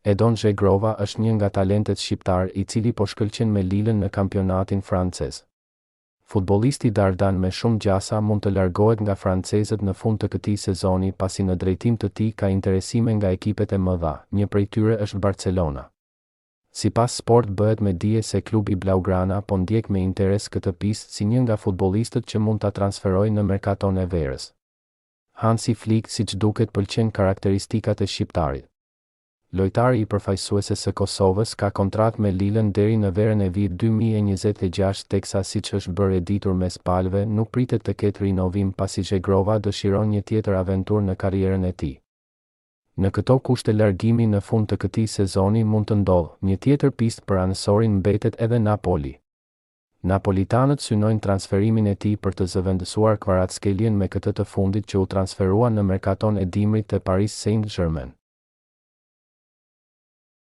Edon Zhegrova është një nga talentet shqiptar i cili po shkëlqen me Lilën në kampionatin francez. Futbollisti Dardan me shumë gjasa mund të largohet nga francezët në fund të këtij sezoni pasi në drejtim të tij ka interesime nga ekipet e mëdha, një prej tyre është Barcelona. Sipas Sport bëhet me dije se klubi Blaugrana po ndjek me interes këtë pistë si një nga futbollistët që mund ta transferojë në merkaton e verës. Hansi Flick siç duket pëlqen karakteristikat e shqiptarit. Lojtari i përfaqësuesës së Kosovës ka kontratë me Lilën deri në verën e vitit 2026 teksa siç është bërë e ditur mes palëve nuk pritet të ketë rinovim pasi Zhegrova dëshiron një tjetër aventurë në karrierën e tij. Në këto kushte largimi në fund të këtij sezoni mund të ndodhë. Një tjetër pistë për anësorin mbetet edhe Napoli. Napolitanët synojnë transferimin e tij për të zëvendësuar Kvaratskhelia me këtë të fundit që u transferua në merkaton e dimrit te Paris Saint-Germain.